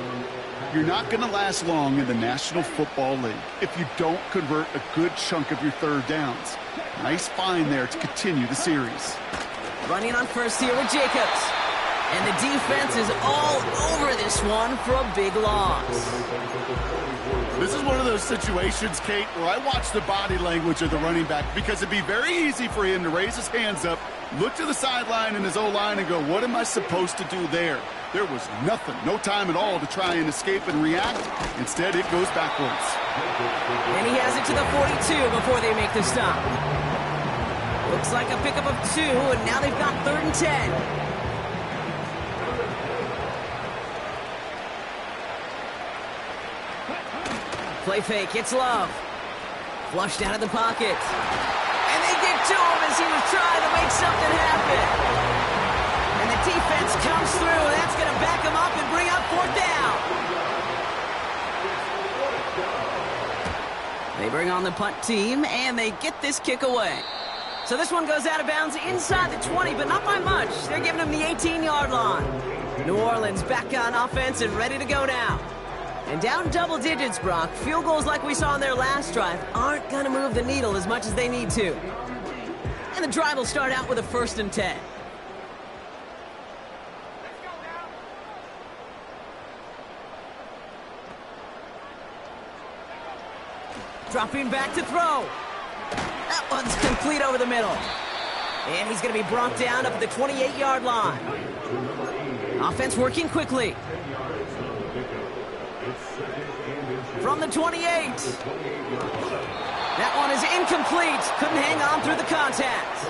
You're not going to last long in the National Football League if you don't convert a good chunk of your 3rd downs. Nice find there to continue the series. Running on first here with Jacobs. And the defense is all over this one for a big loss. This is one of those situations, Kate, where I watch the body language of the running back because it'd be very easy for him to raise his hands up, look to the sideline in his O-line and go, what am I supposed to do there? There was nothing, no time at all to try and escape and react. Instead, it goes backwards. And he has it to the 42 before they make the stop. Looks like a pickup of 2, and now they've got 3rd and 10. Play fake, it's Love. Flushed out of the pocket. And they get to him as he was trying to make something happen. And the defense comes through. That's going to back him up and bring up 4th down. They bring on the punt team, and they get this kick away. So this one goes out of bounds inside the 20, but not by much. They're giving him the 18-yard line. New Orleans back on offense and ready to go now. And down double digits, Brock. Field goals like we saw in their last drive aren't going to move the needle as much as they need to. And the drive will start out with a 1st and 10. Dropping back to throw. That one's complete over the middle. And he's going to be brought down up at the 28-yard line. Offense working quickly. From the 28. That one is incomplete. Couldn't hang on through the contact.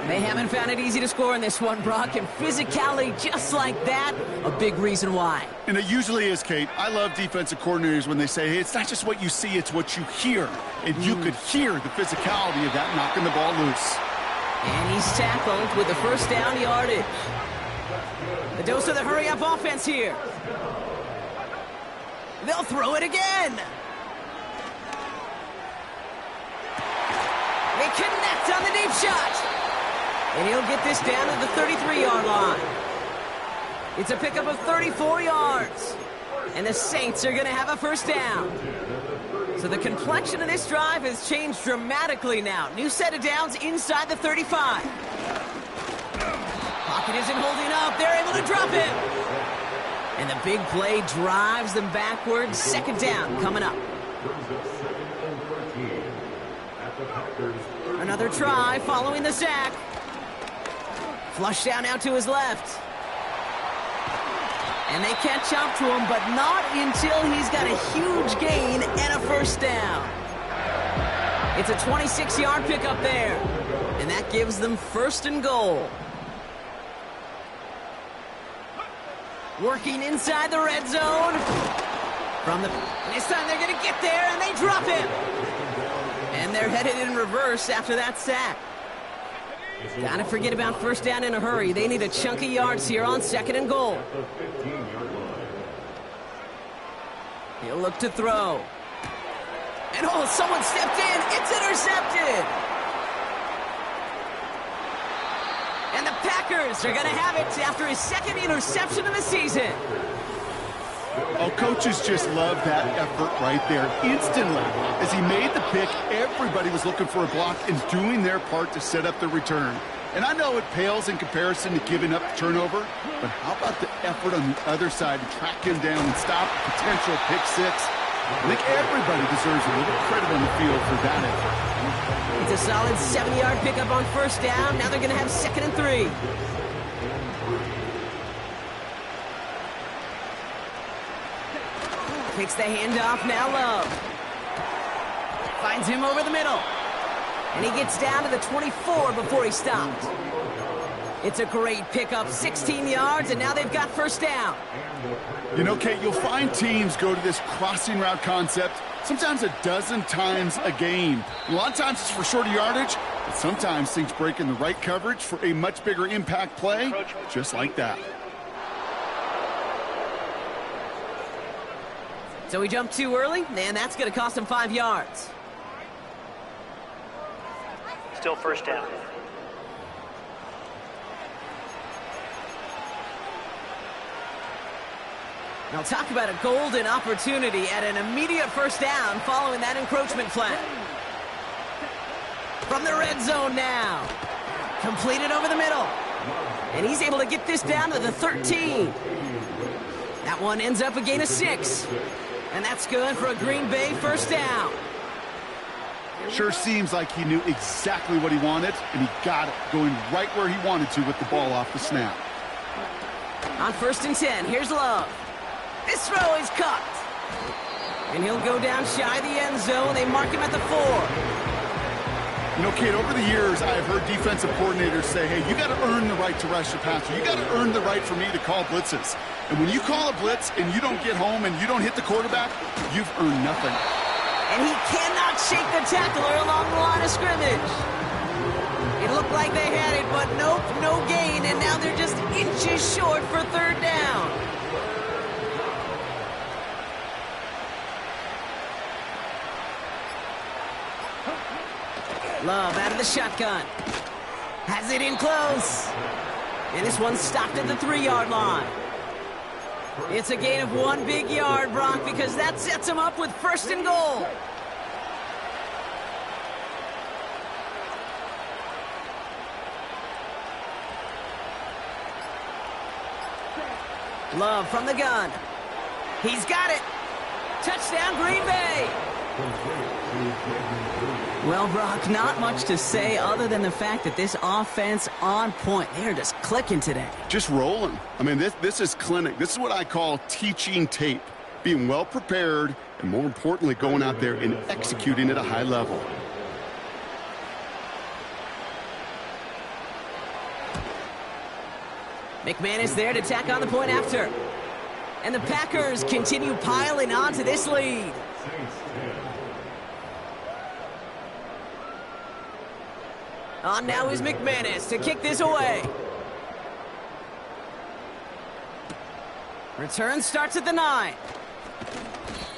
They haven't found it easy to score in this one, Brock, and physicality just like that, a big reason why. And it usually is, Kate. I love defensive coordinators when they say, hey, it's not just what you see, it's what you hear. And you could hear the physicality of that knocking the ball loose. And he's tackled with the 1st down yardage. The dose of the hurry-up offense here. They'll throw it again. They connect on the deep shot. And he'll get this down to the 33-yard line. It's a pickup of 34 yards. And the Saints are going to have a 1st down. So the complexion of this drive has changed dramatically now. New set of downs inside the 35. Pocket isn't holding up. They're able to drop it. And the big play drives them backwards. 2nd down coming up. Another try following the sack. Flush down out to his left. And they catch up to him, but not until he's got a huge gain and a 1st down. It's a 26-yard pickup there. And that gives them 1st and goal. Working inside the red zone. This time they're going to get there, and they drop it. And they're headed in reverse after that sack. Gotta forget about first down in a hurry. They need a chunk of yards here on 2nd and goal. He'll look to throw. And oh, someone stepped in. It's intercepted. And the Packers are going to have it after his 2nd interception of the season. Oh, coaches just love that effort right there. Instantly, as he made the pick, everybody was looking for a block and doing their part to set up the return. And I know it pales in comparison to giving up the turnover, but how about the effort on the other side to track him down and stop a potential pick six? I think everybody deserves a little credit on the field for that effort. It's a solid 70-yard pickup on first down. Now they're going to have 2nd and 3. Takes the handoff, now Love. Finds him over the middle. And he gets down to the 24 before he stopped. It's a great pickup, 16 yards, and now they've got first down. You know, Kate, you'll find teams go to this crossing route concept sometimes a dozen times a game. A lot of times it's for shorter yardage, but sometimes things break in the right coverage for a much bigger impact play, just like that. So he jumped too early, and that's going to cost him 5 yards. Still first down. Now talk about a golden opportunity at an immediate first down following that encroachment flag. From the red zone now. Completed over the middle. And he's able to get this down to the 13. That one ends up a gain of 6. And that's good for a Green Bay first down. Sure seems like he knew exactly what he wanted, and he got it, going right where he wanted to with the ball off the snap. On 1st and 10, here's Love. This throw is caught. And he'll go down shy of the end zone. They mark him at the 4. You know, Kate, over the years, I've heard defensive coordinators say, hey, you got to earn the right to rush the passer. You got to earn the right for me to call blitzes. And when you call a blitz and you don't get home and you don't hit the quarterback, you've earned nothing. And he cannot shake the tackler along the line of scrimmage. It looked like they had it, but nope, no gain. And now they're just inches short for 3rd down. Love out of the shotgun. Has it in close. And this one's stopped at the 3-yard line. It's a gain of 1 big yard, Brock, because that sets him up with 1st and goal. Love from the gun. He's got it. Touchdown, Green Bay. Well, Brock, not much to say other than the fact that this offense on point. They're just clicking today. Just rolling. I mean, this is clinic. This is what I call teaching tape. Being well prepared, and more importantly, going out there and executing at a high level. McManus there to tack on the point after. And the Packers continue piling on to this lead. On now is McManus to kick this away. Return starts at the 9.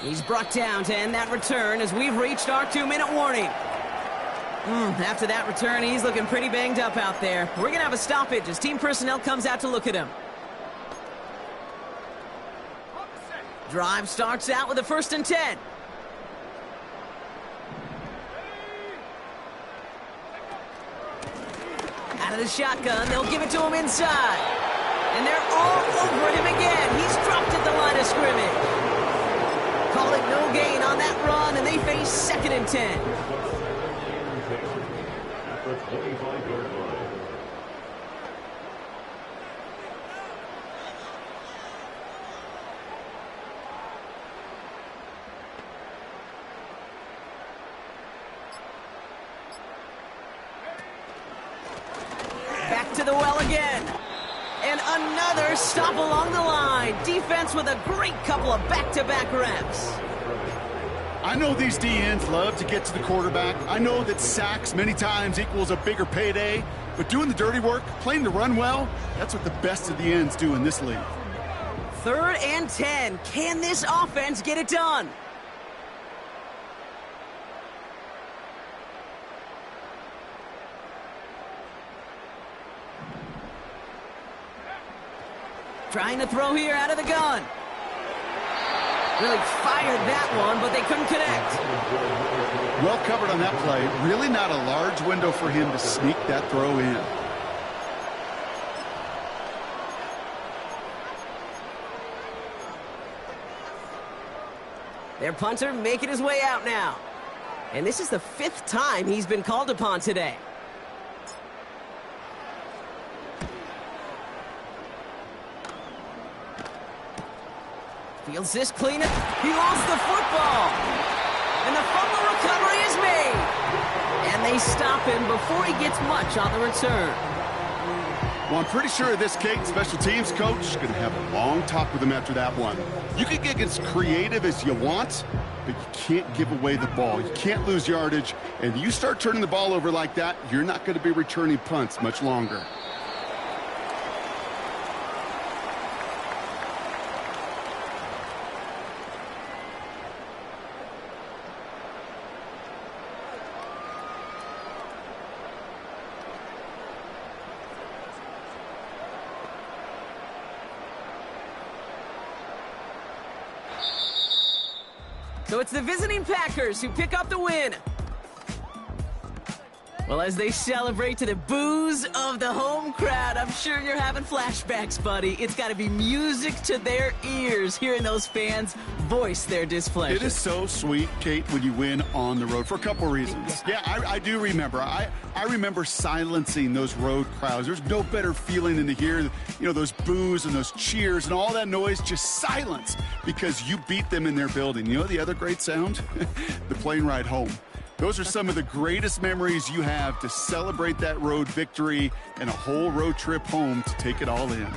He's brought down to end that return as we've reached our 2-minute warning. After that return, he's looking pretty banged up out there. We're going to have a stoppage as team personnel comes out to look at him. Drive starts out with a 1st and 10. Out of the shotgun, they'll give it to him inside. And they're all over him again. He's dropped at the line of scrimmage. Call it no gain on that run, and they face 2nd and 10. Back to the well again. And another stop along the line. Defense with a great couple of back-to-back reps. I know these DNs love to get to the quarterback. I know that sacks many times equals a bigger payday, but doing the dirty work, playing the run well, that's what the best of the ends do in this league. 3rd and 10. Can this offense get it done? Trying to throw here out of the gun. Really fired that one, but they couldn't connect. Well covered on that play. Really not a large window for him to sneak that throw in. Their punter making his way out now. And this is the 5th time he's been called upon today. Fields this clean. He lost the football. And the fumble recovery is made. And they stop him before he gets much on the return. Well, I'm pretty sure this Kate special teams coach is going to have a long talk with him after that one. You can get as creative as you want, but you can't give away the ball. You can't lose yardage. And you start turning the ball over like that, you're not going to be returning punts much longer. So it's the visiting Packers who pick up the win. Well, as they celebrate to the boos of the home crowd, I'm sure you're having flashbacks, buddy. It's got to be music to their ears, hearing those fans voice their displeasure. It is so sweet, Kate, when you win on the road for a couple reasons. Yeah, I do remember. I remember silencing those road crowds. There's no better feeling than to hear, those boos and those cheers and all that noise just silence because you beat them in their building. You know the other great sound? The plane ride home. Those are some of the greatest memories you have to celebrate that road victory and a whole road trip home to take it all in.